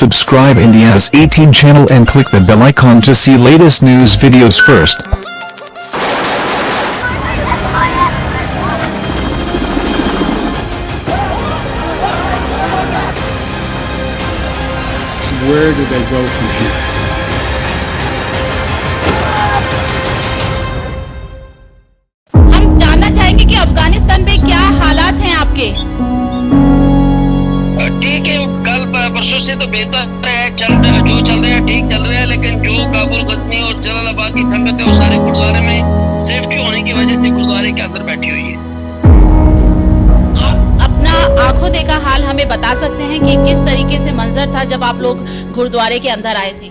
Subscribe India's 18 channel and click the bell icon to see latest news videos first. Where do they go from here? हम जानना चाहेंगे कि अफगानिस्तान में क्या हालात हैं आपके। ठीक है, कल परसों से तो बेहतर है, जो चल रहे हैं ठीक चल रहे हैं, लेकिन जो काबुल, गजनी और जलालाबाद की संगत है वो सारे गुरुद्वारे में सेफ्टी होने की वजह से गुरुद्वारे के अंदर बैठी हुई है। आप अपना आंखों देखा हाल हमें बता सकते हैं कि किस तरीके से मंजर था जब आप लोग गुरुद्वारे के अंदर आए थे।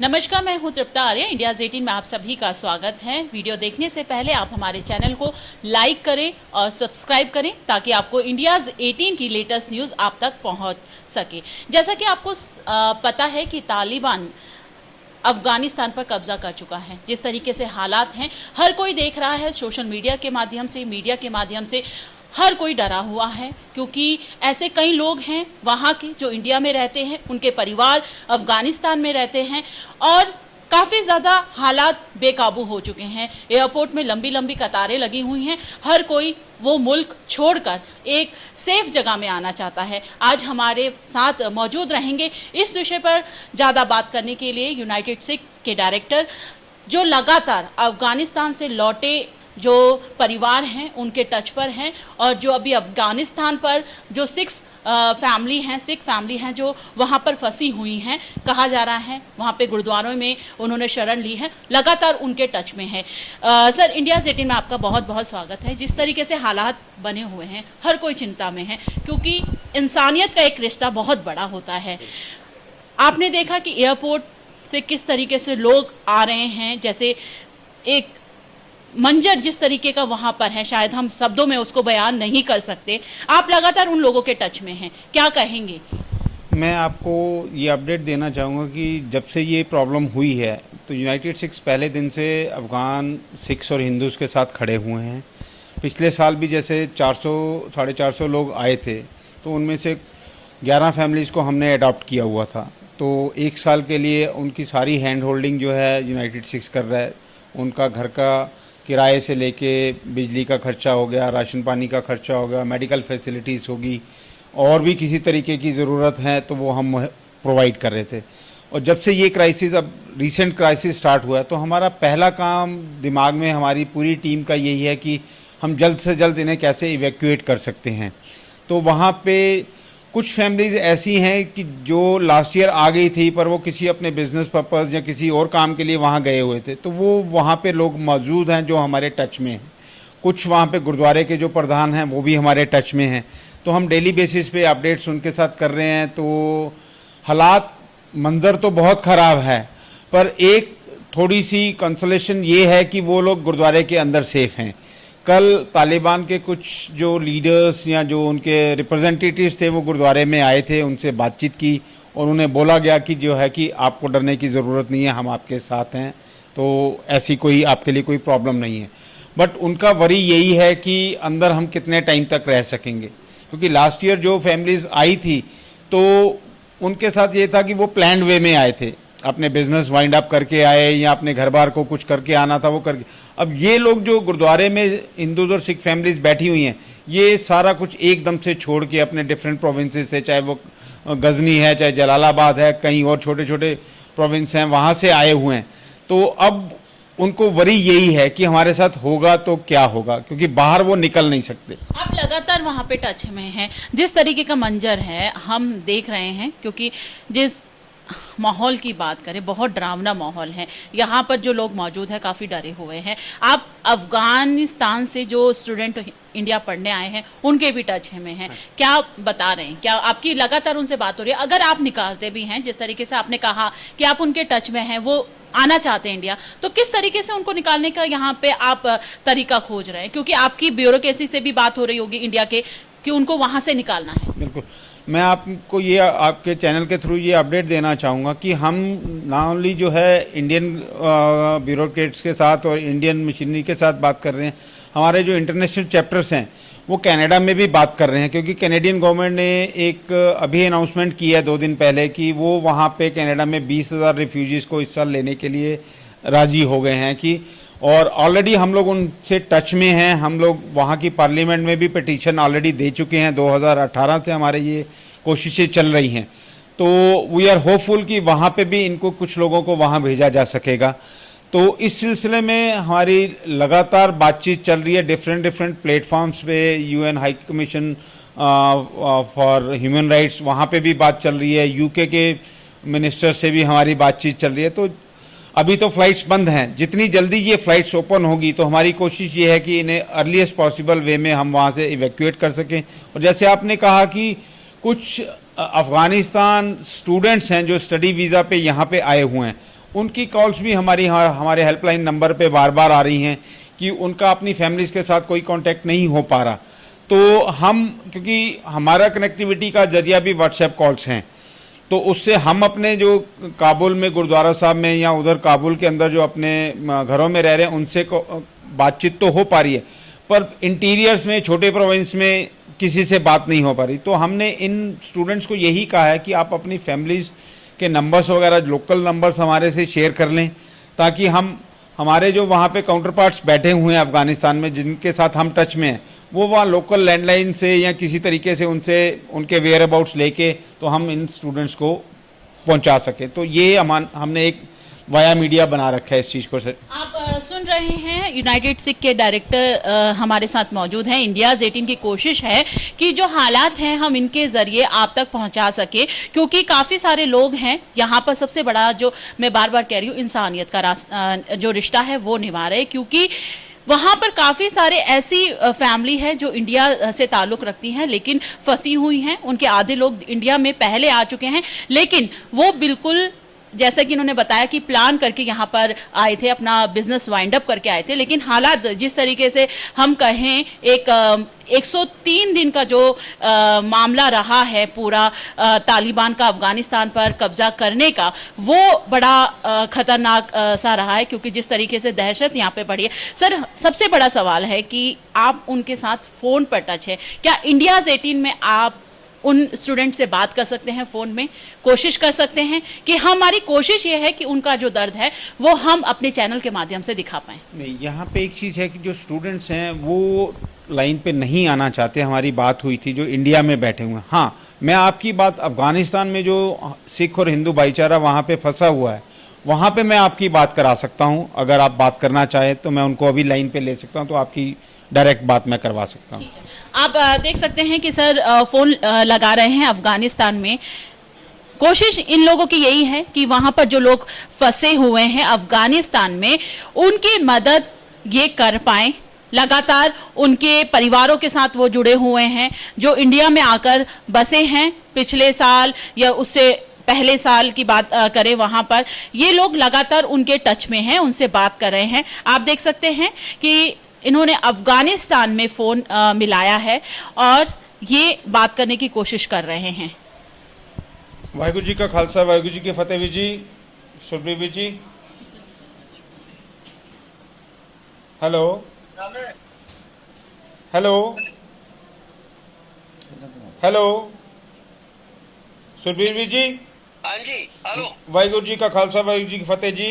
नमस्कार, मैं हूं तृप्ता आर्य। इंडियाज़ 18 में आप सभी का स्वागत है। वीडियो देखने से पहले आप हमारे चैनल को लाइक करें और सब्सक्राइब करें ताकि आपको इंडियाज़ 18 की लेटेस्ट न्यूज़ आप तक पहुंच सके। जैसा कि आपको पता है कि तालिबान अफगानिस्तान पर कब्जा कर चुका है। जिस तरीके से हालात हैं, हर कोई देख रहा है, सोशल मीडिया के माध्यम से, मीडिया के माध्यम से हर कोई डरा हुआ है, क्योंकि ऐसे कई लोग हैं वहाँ के जो इंडिया में रहते हैं, उनके परिवार अफगानिस्तान में रहते हैं और काफ़ी ज़्यादा हालात बेकाबू हो चुके हैं। एयरपोर्ट में लंबी लंबी कतारें लगी हुई हैं। हर कोई वो मुल्क छोड़कर एक सेफ जगह में आना चाहता है। आज हमारे साथ मौजूद रहेंगे इस विषय पर ज़्यादा बात करने के लिए यूनाइटेड सिख के डायरेक्टर, जो लगातार अफगानिस्तान से लौटे जो परिवार हैं उनके टच पर हैं और जो अभी अफगानिस्तान पर जो सिख फैमिली हैं जो वहाँ पर फंसी हुई हैं, कहा जा रहा है वहाँ पे गुरुद्वारों में उन्होंने शरण ली है, लगातार उनके टच में है। सर, इंडियाज़ 18 में आपका बहुत बहुत स्वागत है। जिस तरीके से हालात बने हुए हैं, हर कोई चिंता में है, क्योंकि इंसानियत का एक रिश्ता बहुत बड़ा होता है। आपने देखा कि एयरपोर्ट से किस तरीके से लोग आ रहे हैं, जैसे एक मंजर जिस तरीके का वहाँ पर है, शायद हम शब्दों में उसको बयान नहीं कर सकते। आप लगातार उन लोगों के टच में हैं, क्या कहेंगे? मैं आपको ये अपडेट देना चाहूँगा कि जब से ये प्रॉब्लम हुई है तो यूनाइटेड सिक्स पहले दिन से अफ़गान सिख्स और हिंदूज़ के साथ खड़े हुए हैं। पिछले साल भी जैसे 400-450 लोग आए थे, तो उनमें से 11 फैमिलीज़ को हमने अडॉप्ट किया हुआ था। तो एक साल के लिए उनकी सारी हैंड होल्डिंग जो है यूनाइटेड सिक्स कर रहा है। उनका घर का किराए से लेके बिजली का खर्चा हो गया, राशन पानी का खर्चा हो गया, मेडिकल फैसिलिटीज़ होगी, और भी किसी तरीके की ज़रूरत है तो वो हम प्रोवाइड कर रहे थे। और जब से ये क्राइसिस, अब रीसेंट क्राइसिस स्टार्ट हुआ है, तो हमारा पहला काम दिमाग में हमारी पूरी टीम का यही है कि हम जल्द से जल्द इन्हें कैसे इवैक्यूएट कर सकते हैं। तो वहाँ पे कुछ फैमिलीज़ ऐसी हैं कि जो लास्ट ईयर आ गई थी, पर वो किसी अपने बिजनेस पर्पस या किसी और काम के लिए वहाँ गए हुए थे, तो वो वहाँ पे लोग मौजूद हैं जो हमारे टच में हैं। कुछ वहाँ पे गुरुद्वारे के जो प्रधान हैं वो भी हमारे टच में हैं, तो हम डेली बेसिस पे अपडेट्स उनके साथ कर रहे हैं। तो हालात, मंज़र तो बहुत ख़राब है, पर एक थोड़ी सी कंसोलेशन ये है कि वो लोग गुरुद्वारे के अंदर सेफ़ हैं। कल तालिबान के कुछ जो लीडर्स या जो उनके रिप्रेजेंटेटिव्स थे वो गुरुद्वारे में आए थे, उनसे बातचीत की और उन्हें बोला गया कि जो है कि आपको डरने की ज़रूरत नहीं है, हम आपके साथ हैं, तो ऐसी कोई आपके लिए कोई प्रॉब्लम नहीं है। बट उनका वरी यही है कि अंदर हम कितने टाइम तक रह सकेंगे, क्योंकि लास्ट ईयर जो फैमिलीज़ आई थी तो उनके साथ ये था कि वो प्लान्ड वे में आए थे, अपने बिजनेस वाइंड अप करके आए या अपने घर बार को कुछ करके आना था वो करके। अब ये लोग जो गुरुद्वारे में हिंदूज और सिख फैमिलीज बैठी हुई हैं, ये सारा कुछ एकदम से छोड़ के अपने डिफरेंट प्रोविंसेस से, चाहे वो गजनी है, चाहे जलालाबाद है, कहीं और छोटे छोटे प्रोविंस हैं, वहाँ से आए हुए हैं। तो अब उनको वरी यही है कि हमारे साथ होगा तो क्या होगा, क्योंकि बाहर वो निकल नहीं सकते। आप लगातार वहाँ पे टच में हैं। जिस तरीके का मंजर है हम देख रहे हैं, क्योंकि जिस माहौल की बात करें, बहुत डरावना माहौल है। यहाँ पर जो लोग मौजूद हैं काफ़ी डरे हुए हैं। आप अफगानिस्तान से जो स्टूडेंट इंडिया पढ़ने आए हैं उनके भी टच में हैं, क्या बता रहे हैं? क्या आपकी लगातार उनसे बात हो रही है? अगर आप निकालते भी हैं, जिस तरीके से आपने कहा कि आप उनके टच में हैं, वो आना चाहते हैं इंडिया, तो किस तरीके से उनको निकालने का यहाँ पे आप तरीका खोज रहे हैं? क्योंकि आपकी ब्यूरोक्रेसी से भी बात हो रही होगी इंडिया के कि उनको वहाँ से निकालना है। बिल्कुल, मैं आपको ये आपके चैनल के थ्रू ये अपडेट देना चाहूँगा कि हम ना ओनली जो है इंडियन ब्यूरोक्रेट्स के साथ और इंडियन मशीनरी के साथ बात कर रहे हैं, हमारे जो इंटरनेशनल चैप्टर्स हैं वो कनाडा में भी बात कर रहे हैं, क्योंकि कैनेडियन गवर्नमेंट ने एक अभी अनाउंसमेंट किया है 2 दिन पहले कि वो वहाँ पे कनाडा में 20,000 रिफ्यूजीज़ को इस साल लेने के लिए राज़ी हो गए हैं कि, और ऑलरेडी हम लोग उनसे टच में हैं। हम लोग वहाँ की पार्लियामेंट में भी पिटीशन ऑलरेडी दे चुके हैं। 2018 से हमारे ये कोशिशें चल रही हैं, तो वी आर होपफुल कि वहाँ पे भी इनको कुछ लोगों को वहाँ भेजा जा सकेगा। तो इस सिलसिले में हमारी लगातार बातचीत चल रही है डिफरेंट प्लेटफॉर्म्स पे। UN high commission for human rights, वहाँ पे भी बात चल रही है। यूके के मिनिस्टर से भी हमारी बातचीत चल रही है। तो अभी तो फ़्लाइट्स बंद हैं, जितनी जल्दी ये फ़्लाइट्स ओपन होगी तो हमारी कोशिश ये है कि इन्हें अर्लीस्ट पॉसिबल वे में हम वहाँ से इवैक्यूएट कर सकें। और जैसे आपने कहा कि कुछ अफ़गानिस्तान स्टूडेंट्स हैं जो स्टडी वीज़ा पे यहाँ पे आए हुए हैं, उनकी कॉल्स भी हमारे हेल्पलाइन नंबर पे बार बार आ रही हैं कि उनका अपनी फैमिलीज़ के साथ कोई कांटेक्ट नहीं हो पा रहा। तो हम, क्योंकि हमारा कनेक्टिविटी का जरिया भी व्हाट्सएप कॉल्स हैं, तो उससे हम अपने जो काबुल में गुरुद्वारा साहब में या उधर काबुल के अंदर जो अपने घरों में रह रहे हैं उनसे बातचीत तो हो पा रही है, पर इंटीरियर्स में छोटे प्रोविंस में किसी से बात नहीं हो पा रही। तो हमने इन स्टूडेंट्स को यही कहा है कि आप अपनी फैमिलीज़ के नंबर्स वगैरह, लोकल नंबर्स हमारे से शेयर कर लें, ताकि हमारे जो वहाँ पे काउंटर पार्ट्स बैठे हुए हैं अफ़गानिस्तान में, जिनके साथ हम टच में हैं, वो वहाँ लोकल लैंडलाइन से या किसी तरीके से उनसे उनके वेयर अबाउट्स लेके तो हम इन स्टूडेंट्स को पहुँचा सकें। तो ये हमने एक वाया मीडिया बना रखा है इस चीज़ को। सर, आप सुन रहे हैं यूनाइटेड सिख के डायरेक्टर हमारे साथ मौजूद हैं। इंडियाज़ 18 की कोशिश है कि जो हालात हैं हम इनके ज़रिए आप तक पहुंचा सके, क्योंकि काफ़ी सारे लोग हैं यहाँ पर। सबसे बड़ा जो मैं बार बार कह रही हूँ, इंसानियत का जो रिश्ता है वो निभा रहे, क्योंकि वहाँ पर काफ़ी सारे ऐसी फैमिली है जो इंडिया से ताल्लुक़ रखती हैं लेकिन फंसी हुई हैं। उनके आधे लोग इंडिया में पहले आ चुके हैं, लेकिन वो बिल्कुल जैसा कि इन्होंने बताया कि प्लान करके यहाँ पर आए थे, अपना बिजनेस वाइंड अप करके आए थे। लेकिन हालात जिस तरीके से हम कहें, एक 103 दिन का जो मामला रहा है पूरा तालिबान का अफगानिस्तान पर कब्जा करने का, वो बड़ा खतरनाक सा रहा है, क्योंकि जिस तरीके से दहशत यहाँ पे बढ़ी है। सर, सबसे बड़ा सवाल है कि आप उनके साथ फ़ोन पर टच है, क्या इंडियाज़ 18 में आप उन स्टूडेंट से बात कर सकते हैं, फ़ोन में कोशिश कर सकते हैं? कि हमारी कोशिश ये है कि उनका जो दर्द है वो हम अपने चैनल के माध्यम से दिखा पाएँ। नहीं, यहाँ पे एक चीज़ है कि जो स्टूडेंट्स हैं वो लाइन पे नहीं आना चाहते। हमारी बात हुई थी जो इंडिया में बैठे हुए हैं। हाँ, मैं आपकी बात, अफ़गानिस्तान में जो सिख और हिंदू भाईचारा वहाँ पे फंसा हुआ है, वहाँ पे मैं आपकी बात करा सकता हूँ। अगर आप बात करना चाहें तो मैं उनको अभी लाइन पे ले सकता हूँ, तो आपकी डायरेक्ट बात मैं करवा सकता हूँ। आप देख सकते हैं कि सर फ़ोन लगा रहे हैं अफ़गानिस्तान में। कोशिश इन लोगों की यही है कि वहाँ पर जो लोग फंसे हुए हैं अफ़गानिस्तान में, उनकी मदद ये कर पाएँ। लगातार उनके परिवारों के साथ वो जुड़े हुए हैं जो इंडिया में आकर बसे हैं। पिछले साल या उससे पहले साल की बात करें, वहाँ पर ये लोग लगातार उनके टच में हैं, उनसे बात कर रहे हैं। आप देख सकते हैं कि इन्होंने अफ़गानिस्तान में फ़ोन मिलाया है और ये बात करने की कोशिश कर रहे हैं। वाहिगुरु जी का खालसा, वाहिगुरु जी की फतेह। जी, सुरभीर जी, हेलो हेलो हेलो, सुरभीर जी। हाँ जी, हेलो। वाहिगुरु जी का खालसा, वाहिगुरु जी की फतेह जी।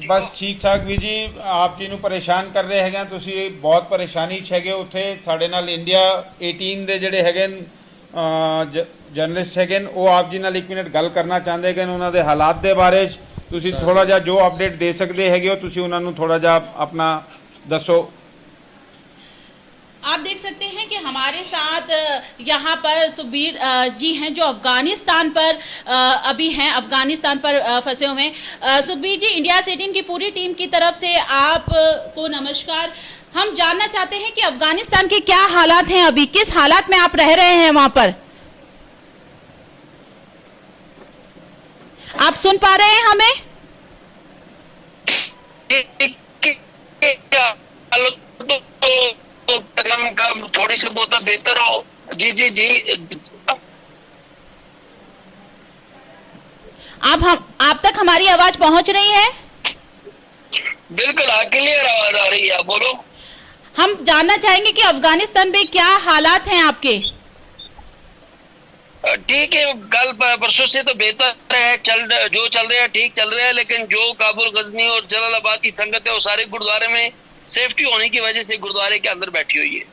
बस ठीक ठाक भी जी। आप जी ਨੂੰ ਪਰੇਸ਼ਾਨ ਕਰ ਰਹੇ ਹੈਗੇ, ਤੁਸੀਂ ਬਹੁਤ ਪਰੇਸ਼ਾਨੀ 'ਚ ਹੈਗੇ। ਉੱਥੇ ਸਾਡੇ ਨਾਲ ਇੰਡੀਆ 18 ਦੇ ਜਿਹੜੇ ਹੈਗੇ ਜਰਨਲਿਸਟ ਹੈਗੇ, ਉਹ ਆਪ ਜੀ ਨਾਲ 1 ਮਿੰਟ ਗੱਲ ਕਰਨਾ ਚਾਹੁੰਦੇ ਹੈਗੇ। ਉਹਨਾਂ ਦੇ ਹਾਲਾਤ ਦੇ ਬਾਰੇ ਤੁਸੀਂ ਥੋੜਾ ਜਿਹਾ ਜੋ ਅਪਡੇਟ ਦੇ ਸਕਦੇ ਹੈਗੇ ਹੋ, ਤੁਸੀਂ ਉਹਨਾਂ ਨੂੰ ਥੋੜਾ ਜਿਹਾ ਆਪਣਾ ਦੱਸੋ। आप देख सकते हैं कि हमारे साथ यहाँ पर सुखबीर जी हैं जो अफगानिस्तान पर अभी हैं, अफगानिस्तान पर फंसे हुए हैं। सुखबीर जी, इंडियाज़ 18 की पूरी टीम की तरफ से आपको नमस्कार। हम जानना चाहते हैं कि अफगानिस्तान के क्या हालात हैं, अभी किस हालात में आप रह रहे हैं वहाँ पर? आप सुन पा रहे हैं हमें? थोड़ी सी बहुत बेहतर हो। जी जी जी, आप तक हमारी आवाज पहुंच रही है? बिल्कुल क्लियर आवाज आ रही है, आप बोलो। हम जानना चाहेंगे कि अफगानिस्तान में क्या हालात हैं आपके। ठीक है, कल परसों से तो बेहतर है, जो चल रहा है ठीक चल रहा है, लेकिन जो काबुल, गजनी और जलालाबाद की संगत है वो सारे गुरुद्वारे में सेफ्टी होने की वजह से गुरुद्वारे के अंदर बैठी हुई है।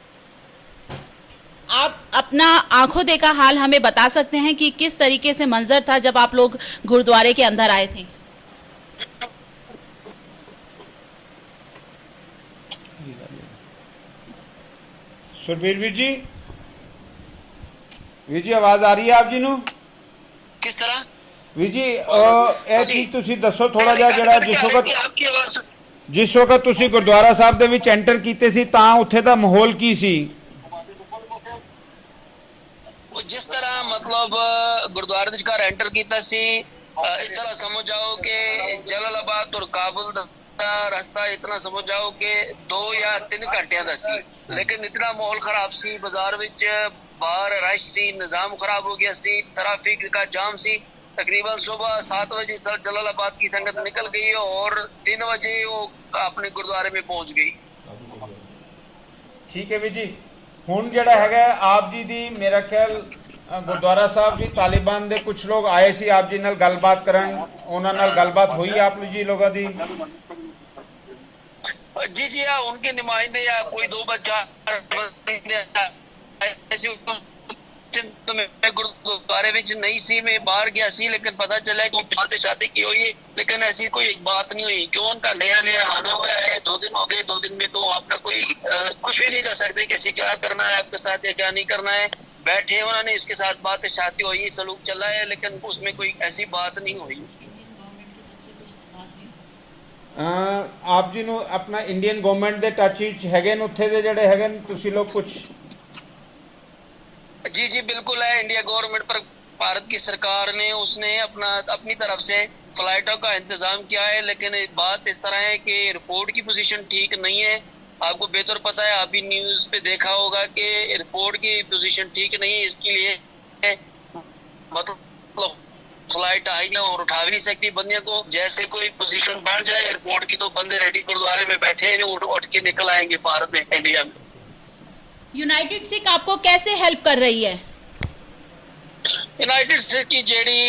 आप अपना आंखों देखा हाल हमें बता सकते हैं कि किस तरीके से मंजर था जब आप लोग गुरुद्वारे के अंदर आए थे। सुरबीर ਵੀਰ ਜੀ ਆਵਾਜ਼ ਆ ਰਹੀ ਹੈ ਆਪ ਜੀ ਨੂੰ? किस तरह ਵੀਰ ਜੀ ਇਹ ਚੀਜ਼ ਤੁਸੀਂ ਦੱਸੋ ਥੋੜਾ ਜਿਹਾ, ਜਿਹੜਾ आपकी आवाज ਜਿਸ ਵਕਤ ਤੁਸੀਂ ਗੁਰਦੁਆਰਾ ਸਾਹਿਬ ਦੇ ਵਿੱਚ ਐਂਟਰ ਕੀਤੇ ਸੀ ਤਾਂ ਉੱਥੇ ਦਾ ਮਾਹੌਲ ਕੀ ਸੀ? जिस तरह मतलब गुरुद्वारे ਦੇ ਘਰ एंटर ਕੀਤਾ ਸੀ, इस तरह समझ जाओ कि जलालाबाद और काबुल ਦਾ ਰਸਤਾ इतना समझ जाओ कि 2 या 3 ਘੰਟਿਆਂ ਦਾ ਸੀ, लेकिन इतना माहौल खराब सी, बाजार ਵਿੱਚ बाहर रश सी, निजाम खराब हो गया सी, ट्रैफिक का जाम सी। तकरीबन सुबह 7 बजे सर जलालाबाद की संगत निकल गई और 3 बजे वो अपने गुरुद्वारे में पहुंच गई। ਠੀਕ ਹੈ ਵੀਰ ਜੀ, ਹੁਣ ਜਿਹੜਾ ਹੈਗਾ ਆਪ ਜੀ ਦੀ ਮੇਰਾ ਖਿਆਲ ਗੁਰਦੁਆਰਾ ਸਾਹਿਬ ਜੀ ਤਾਲਿਬਾਨ ਦੇ ਕੁਝ ਲੋਕ ਆਏ ਸੀ ਆਪ ਜੀ ਨਾਲ ਗੱਲਬਾਤ ਕਰਨ, ਉਹਨਾਂ ਨਾਲ ਗੱਲਬਾਤ ਹੋਈ ਆਪ ਜੀ ਲੋਕਾਂ ਦੀ? जी हाँ, उनके नुमाइंदे या कोई 2 बच्चा ऐसे तो मैं गुरुद्वारे में नहीं सी, मैं बाहर गया सी, लेकिन पता चला कि बातें शादी की हुई है, लेकिन ऐसी कोई बात नहीं हुई। क्यों उनका नया नया आना हुआ है, 2 दिन हो गए, 2 दिन में तो आपका कोई कुछ भी नहीं कर सकते कैसे क्या करना है आपके साथ या क्या नहीं करना है। बैठे उन्होंने उसके साथ बातें शादी हुई, सलूक चला है, लेकिन उसमें कोई ऐसी बात नहीं हुई। ਆਪ ਜੀ ਨੂੰ ਆਪਣਾ ਇੰਡੀਅਨ ਗਵਰਨਮੈਂਟ ਦੇ ਟੱਚ ਵਿੱਚ ਹੈਗੇ ਨੇ ਉੱਥੇ ਦੇ ਜਿਹੜੇ ਹੈਗੇ ਨੇ ਤੁਸੀਂ ਲੋਕ ਕੁਝ? जी जी बिल्कुल है, इंडिया गवर्नमेंट पर भारत की सरकार ने उसने अपनी तरफ से फ्लाइटों का इंतजाम किया है, लेकिन बात इस तरह है कि रिपोर्ट की पोजीशन ठीक नहीं है। आपको बेहतर पता है, अभी न्यूज पे देखा होगा कि रिपोर्ट की पोजीशन ठीक नहीं है, इसके लिए मतलब फ्लाइट आई ना और उठा भी नहीं सकती बंदियों को। जैसे कोई पोजीशन बन जाए एयरपोर्ट की तो बंदे रेडी गुरुद्वारे में बैठे हैं, उठ के निकल आएंगे भारत में, इंडिया में। यूनाइटेड सिख आपको कैसे हेल्प कर रही है? यूनाइटेड स्टेट की जेडी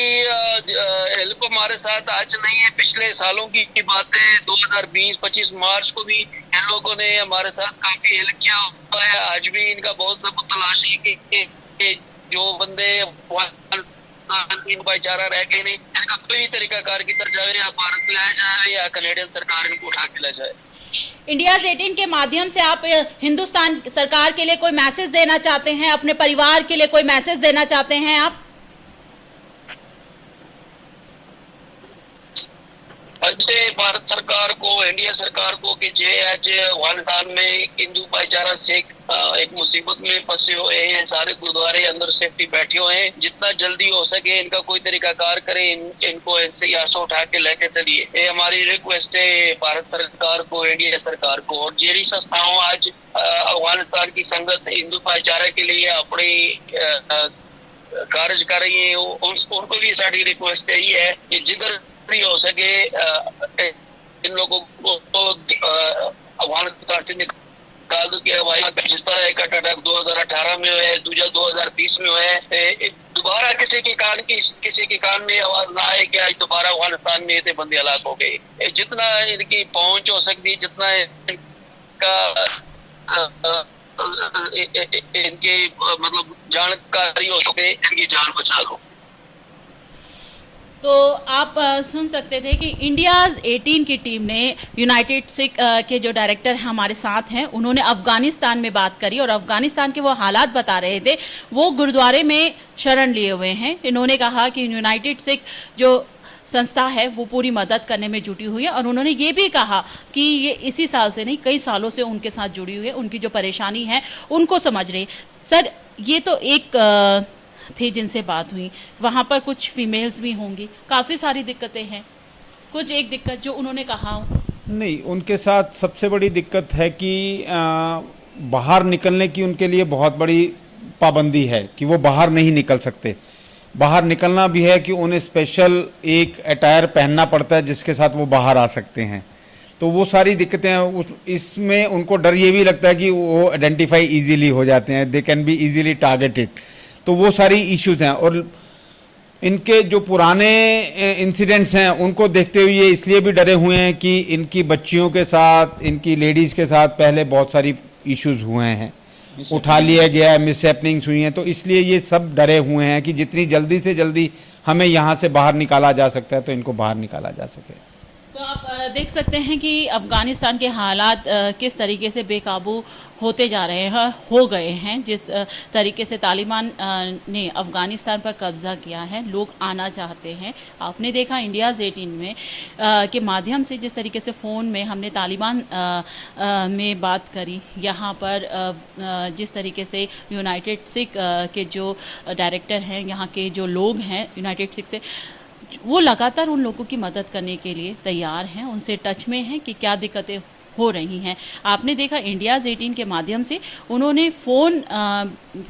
हेल्प हमारे साथ आज नहीं है, पिछले सालों की बात है। 2020-25 मार्च को भी इन लोगों ने हमारे साथ काफी हेल्प किया हुआ है। आज भी इनका बहुत सबूत तलाश है कि जो बंदे भाईचारा रह गए नहीं, इनका कोई तरीकाकार की तरह जाए या भारत लाया जाए या कनेडियन सरकार इनको उठा के ला जाए। इंडियाज 18 के माध्यम से आप हिंदुस्तान सरकार के लिए कोई मैसेज देना चाहते हैं, अपने परिवार के लिए कोई मैसेज देना चाहते हैं आप? भारत सरकार को, इंडिया सरकार को कि जे आज अफगानिस्तान में हिंदू भाईचारा से एक मुसीबत में फंसे हुए हैं, सारे गुरुद्वारे अंदर सेफ्टी बैठे हुए हैं, जितना जल्दी हो सके इनका कोई तरीकाकार करें, इनको इनसे यहाँ उठा के लेके चलिए। ये हमारी रिक्वेस्ट है भारत सरकार को, इंडिया सरकार को। और जेडी संस्थाओं आज अफगानिस्तान की संगत हिंदू भाईचारा के लिए अपनी कार्य कर रही है, उनको भी सारी रिक्वेस्ट यही है कि जिधर भी हो सके इन लोगों को अफगानिस्तान से निकाल दो। जिस तरह एक अटैक 2018 में हुआ है, दूसरा 2020 में हुआ है, दोबारा किसी के कान में आवाज ना आए कि आज दोबारा अफगानिस्तान में ये बंदे हलाक हो गए। जितना इनकी पहुंच हो सकती, जितना इनका इनके मतलब जानकारी हो सके, इनकी जान बचा लो। तो आप सुन सकते थे कि इंडियाज 18 की टीम ने यूनाइटेड सिख के जो डायरेक्टर हमारे साथ हैं, उन्होंने अफगानिस्तान में बात करी और अफगानिस्तान के वो हालात बता रहे थे। वो गुरुद्वारे में शरण लिए हुए हैं। इन्होंने कहा कि यूनाइटेड सिख जो संस्था है वो पूरी मदद करने में जुटी हुई है, और उन्होंने ये भी कहा कि ये इसी साल से नहीं, कई सालों से उनके साथ जुड़ी हुई है, उनकी जो परेशानी है उनको समझ रही। सर, ये तो एक थे जिनसे बात हुई, वहाँ पर कुछ फीमेल्स भी होंगी, काफ़ी सारी दिक्कतें हैं। कुछ एक दिक्कत जो उन्होंने कहा हो? नहीं, उनके साथ सबसे बड़ी दिक्कत है कि बाहर निकलने की उनके लिए बहुत बड़ी पाबंदी है कि वो बाहर नहीं निकल सकते। बाहर निकलना भी है कि उन्हें स्पेशल एक अटायर पहनना पड़ता है जिसके साथ वो बाहर आ सकते हैं। तो वो सारी दिक्कतें हैं। इसमें उनको डर ये भी लगता है कि वो आइडेंटिफाई इजीली हो जाते हैं, they can be easily targeted. तो वो सारी इश्यूज हैं। और इनके जो पुराने इंसिडेंट्स हैं उनको देखते हुए ये इसलिए भी डरे हुए हैं कि इनकी बच्चियों के साथ, इनकी लेडीज़ के साथ पहले बहुत सारी इश्यूज हुए हैं, उठा लिया गया है, मिसहैपनिंग्स हुई हैं। तो इसलिए ये सब डरे हुए हैं कि जितनी जल्दी से जल्दी हमें यहाँ से बाहर निकाला जा सकता है तो इनको बाहर निकाला जा सके। तो आप देख सकते हैं कि अफ़गानिस्तान के हालात किस तरीके से बेकाबू होते जा रहे हैं, हो गए हैं। जिस तरीके से तालिबान ने अफ़गानिस्तान पर कब्ज़ा किया है, लोग आना चाहते हैं। आपने देखा इंडियाज़ 18 में के माध्यम से जिस तरीके से फ़ोन में हमने तालिबान में बात करी, यहाँ पर जिस तरीके से यूनाइटेड सिख के जो डायरेक्टर हैं, यहाँ के जो लोग हैं यूनाइटेड सिख से, वो लगातार उन लोगों की मदद करने के लिए तैयार हैं, उनसे टच में हैं कि क्या दिक्कतें हो रही हैं। आपने देखा इंडियाज़ 18 के माध्यम से उन्होंने फ़ोन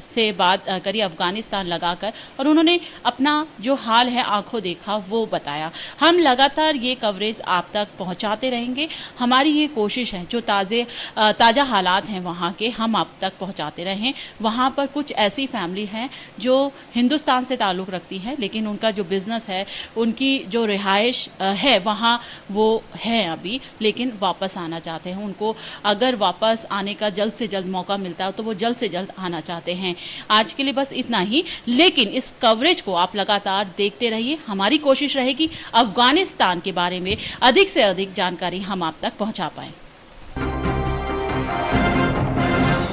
से बात करी अफ़गानिस्तान लगाकर, और उन्होंने अपना जो हाल है आंखों देखा वो बताया। हम लगातार ये कवरेज आप तक पहुंचाते रहेंगे। हमारी ये कोशिश है जो ताज़ा हालात हैं वहाँ के, हम आप तक पहुंचाते रहें। वहाँ पर कुछ ऐसी फैमिली हैं जो हिंदुस्तान से ताल्लुक़ रखती है, लेकिन उनका जो बिज़नेस है, उनकी जो रिहाइश है वहाँ वो है अभी, लेकिन वापस आना चाहते हैं। उनको अगर वापस आने का जल्द से जल्द मौका मिलता है तो वो जल्द से जल्द आना चाहते हैं। आज के लिए बस इतना ही, लेकिन इस कवरेज को आप लगातार देखते रहिए। हमारी कोशिश रहेगी अफ़गानिस्तान के बारे में अधिक से अधिक जानकारी हम आप तक पहुंचा पाएं।